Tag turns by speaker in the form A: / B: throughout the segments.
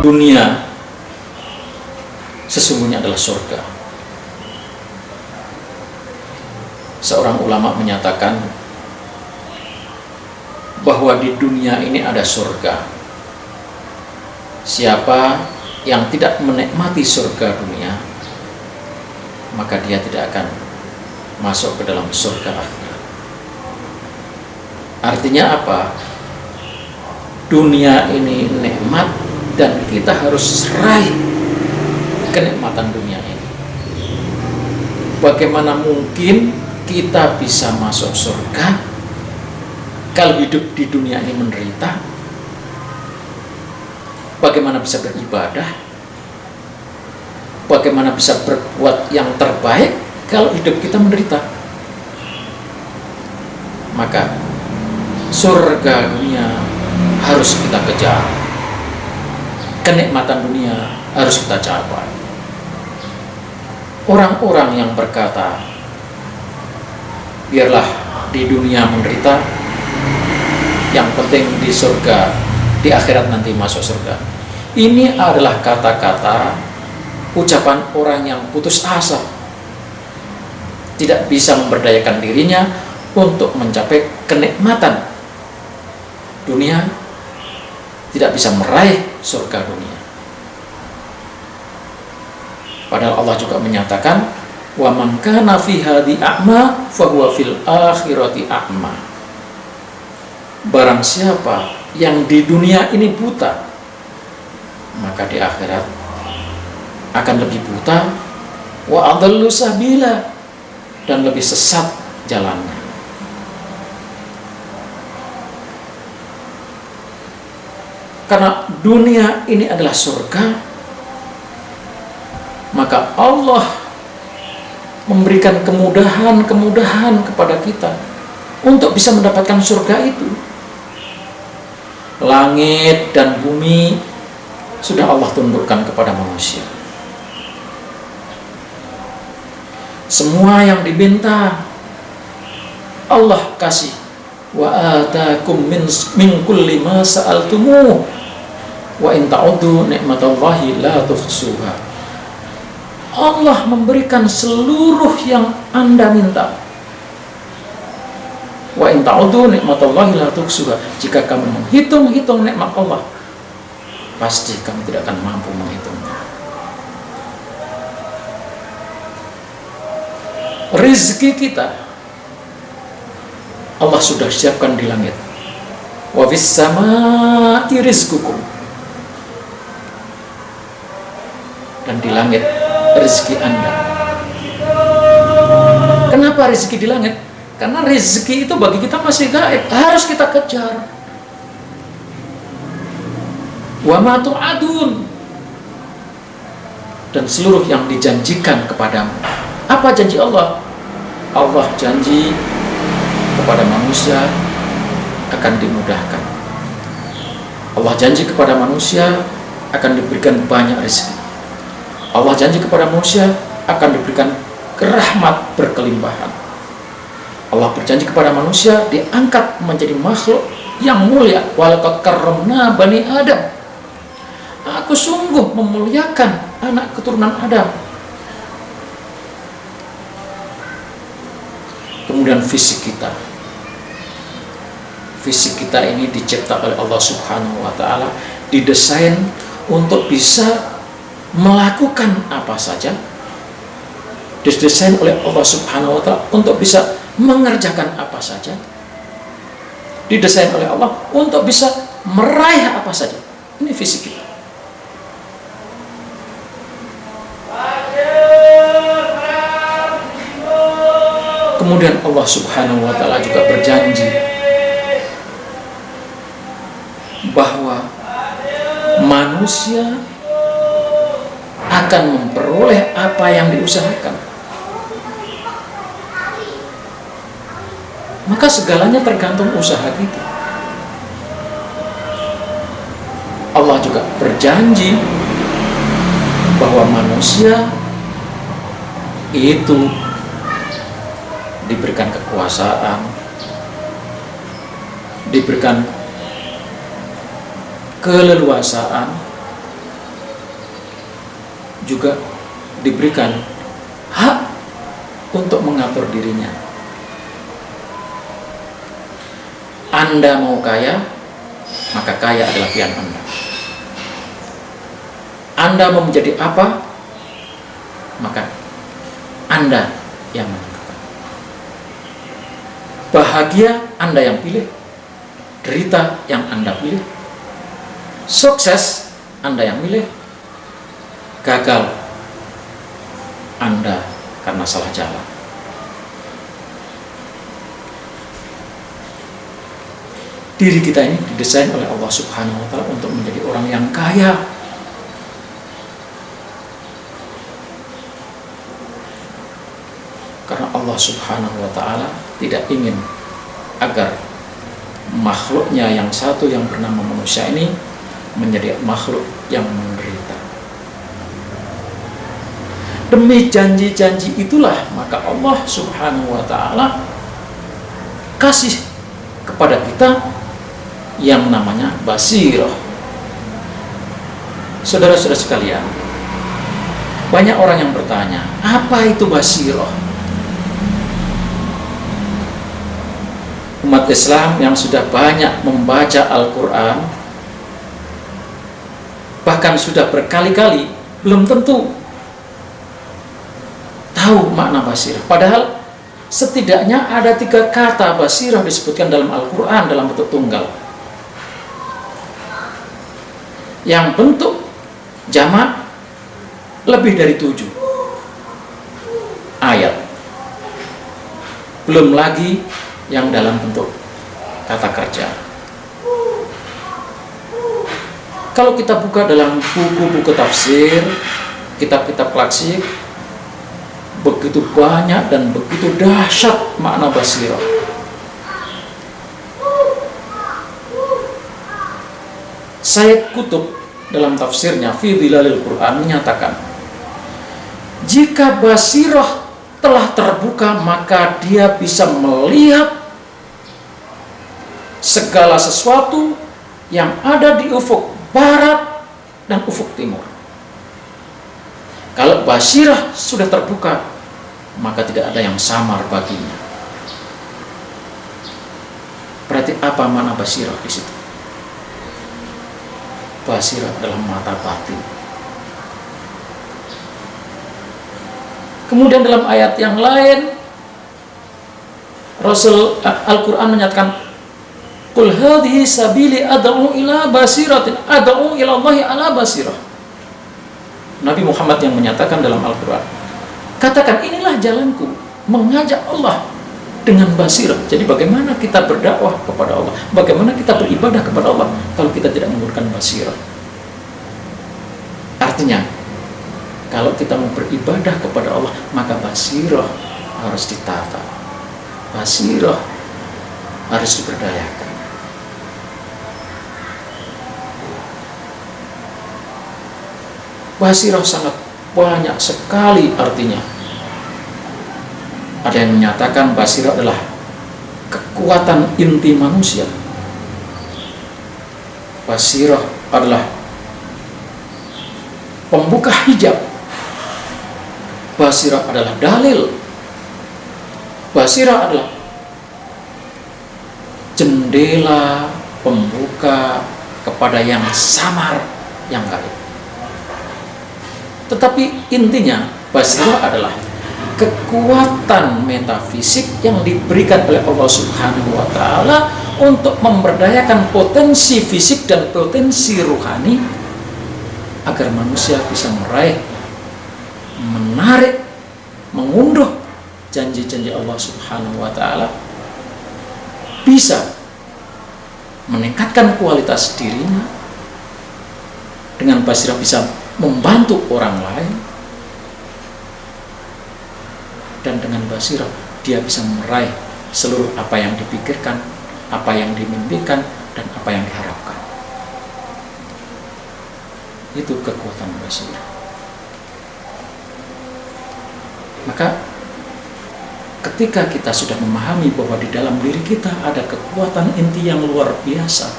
A: Dunia sesungguhnya adalah surga. Seorang ulama menyatakan bahwa di dunia ini ada surga. Siapa yang tidak menikmati surga dunia, maka dia tidak akan masuk ke dalam surga akhirat. Artinya apa? Dunia ini nikmat dan kita harus raih kenikmatan dunia ini. Bagaimana mungkin kita bisa masuk surga kalau hidup di dunia ini menderita? Bagaimana bisa beribadah? Bagaimana bisa berbuat yang terbaik kalau hidup kita menderita? Maka surga dunia harus kita kejar, kenikmatan dunia harus kita capai. Orang-orang yang berkata, biarlah di dunia menderita, yang penting di surga, di akhirat nanti masuk surga. Ini adalah kata-kata ucapan orang yang putus asa, tidak bisa memberdayakan dirinya untuk mencapai kenikmatan dunia, tidak bisa meraih surga dunia. Padahal Allah juga menyatakan, wa man kana fi hadhi a'ma fa huwa fil akhirati a'ma. Barang siapa yang di dunia ini buta, maka di akhirat akan lebih buta, wa adallu sabila, dan lebih sesat jalannya. Karena dunia ini adalah surga, maka Allah memberikan kemudahan kepada kita untuk bisa mendapatkan surga itu. Langit dan bumi sudah Allah tundukkan kepada manusia. Semua yang diminta Allah kasih. Wa atakum min kulli ma sa'altumuh wa in ta'uddu ni'matallahi la tuhsuha. Allah memberikan seluruh yang Anda minta. Wa in ta'uddu ni'matallahi la tuhsuha. Jika kamu menghitung-hitung nikmat Allah, pasti kamu tidak akan mampu menghitungnya. Rizki kita Allah sudah siapkan di langit. Wa fis samaa'i rizqukum. Dan di langit rezeki Anda. Kenapa rezeki di langit? Karena rezeki itu bagi kita masih gaib, harus kita kejar. Wa ma tu'adun, dan seluruh yang dijanjikan kepadamu. Apa janji Allah? Allah janji kepada manusia akan dimudahkan. Allah janji kepada manusia akan diberikan banyak rezeki. Allah janji kepada manusia akan diberikan rahmat berkelimpahan. Allah berjanji kepada manusia diangkat menjadi makhluk yang mulia. Walaqad karramna bani Adam. Aku sungguh memuliakan anak keturunan Adam. Kemudian fisik kita. Fisik kita ini dicipta oleh Allah Subhanahu wa ta'ala, didesain untuk bisa melakukan apa saja. Didesain oleh Allah Subhanahu wa ta'ala untuk bisa mengerjakan apa saja. Didesain oleh Allah untuk bisa meraih apa saja. Ini fisik kita. Kemudian Allah Subhanahu wa ta'ala juga berjanji bahwa manusia akan memperoleh apa yang diusahakan. Maka segalanya tergantung usaha kita. Allah juga berjanji bahwa manusia itu diberikan kekuasaan, diberikan keleluasaan, juga diberikan hak untuk mengatur dirinya. Anda mau kaya, maka kaya adalah pilihan Anda. Anda mau menjadi apa, maka Anda yang menentukan. Bahagia Anda yang pilih, derita yang Anda pilih, sukses Anda yang milih, gagal Anda karena salah jalan. Diri kita ini didesain oleh Allah Subhanahu wa Ta'ala untuk menjadi orang yang kaya. Karena Allah Subhanahu wa Ta'ala tidak ingin agar makhluknya yang satu yang bernama manusia ini menjadi makhluk yang menderita. Demi janji-janji itulah maka Allah Subhanahu wa Ta'ala kasih kepada kita yang namanya basirah. Saudara-saudara sekalian, banyak orang yang bertanya, apa itu basirah? Umat Islam yang sudah banyak membaca Al-Quran, bahkan sudah berkali-kali, belum tentu tahu makna basirah. Padahal setidaknya ada 3 kata basirah disebutkan dalam Al-Quran dalam bentuk tunggal, yang bentuk jamak lebih dari 7 ayat. Belum lagi yang dalam bentuk kata kerja. Kalau kita buka dalam buku-buku tafsir, kitab-kitab klasik, begitu banyak dan begitu dahsyat makna basirah. Sayyid Qutb dalam tafsirnya Fi Dhilalil Quran menyatakan, jika basirah telah terbuka, maka dia bisa melihat segala sesuatu yang ada di ufuk barat dan ufuk timur. Kalau basirah sudah terbuka, maka tidak ada yang samar baginya. Berarti apa makna basirah di situ? Basirah adalah mata batin. Kemudian dalam ayat yang lain, Rasul Al-Quran menyatakan, Qul hadhihi sabili ad'u ila basiratin, ad'u ila Allahi ala basirah. Nabi Muhammad yang menyatakan dalam Al-Quran, katakan inilah jalanku, mengajak Allah dengan basirah. Jadi bagaimana kita berdakwah kepada Allah, bagaimana kita beribadah kepada Allah kalau kita tidak menggunakan basirah? Artinya, kalau kita mau beribadah kepada Allah, maka basirah harus ditata, basirah harus diberdayakan. Basirah sangat banyak sekali artinya. Ada yang menyatakan basirah adalah kekuatan inti manusia. Basirah adalah pembuka hijab. Basirah adalah dalil. Basirah adalah jendela pembuka kepada yang samar, yang gaib. Tetapi intinya basirah adalah kekuatan metafisik yang diberikan oleh Allah Subhanahu wa Ta'ala untuk memberdayakan potensi fisik dan potensi ruhani agar manusia bisa meraih, menarik, mengunduh janji-janji Allah Subhanahu wa Ta'ala, bisa meningkatkan kualitas dirinya. Dengan basirah bisa membantu orang lain, dan dengan basirah dia bisa meraih seluruh apa yang dipikirkan, apa yang dimimpikan, dan apa yang diharapkan. Itu kekuatan basirah. Maka ketika kita sudah memahami bahwa di dalam diri kita ada kekuatan inti yang luar biasa,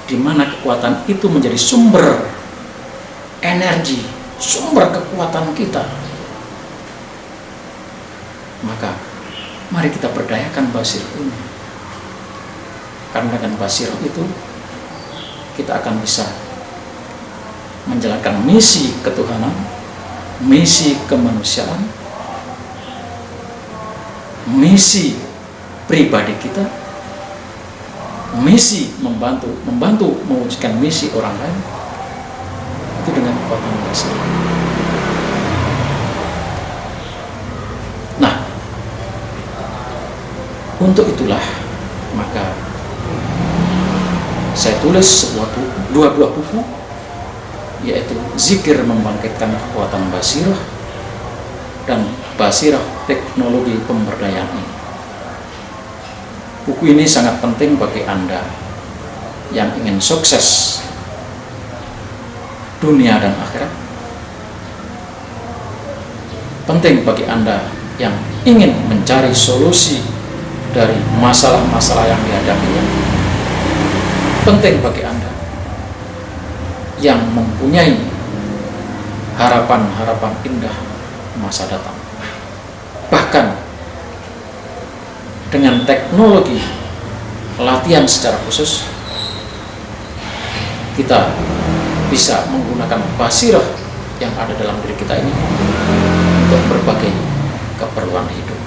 A: di mana kekuatan itu menjadi sumber energi sumber kekuatan kita. Maka mari kita berdayakan basirah ini. Karena dengan basirah itu kita akan bisa menjalankan misi ketuhanan, misi kemanusiaan, misi pribadi kita, misi membantu mewujudkan misi orang lain, itu dengan kekuatan basirah. Nah, untuk itulah maka saya tulis dua buah buku, yaitu Zikir Membangkitkan Kekuatan Basirah dan Basirah Teknologi Pemberdayaan ini. Buku ini sangat penting bagi Anda yang ingin sukses dunia dan akhirat. Penting bagi Anda yang ingin mencari solusi dari masalah-masalah yang dihadapinya. Penting bagi Anda yang mempunyai harapan-harapan indah masa datang. Bahkan dengan teknologi latihan secara khusus, kita bisa menggunakan basirah yang ada dalam diri kita ini untuk berbagai keperluan hidup.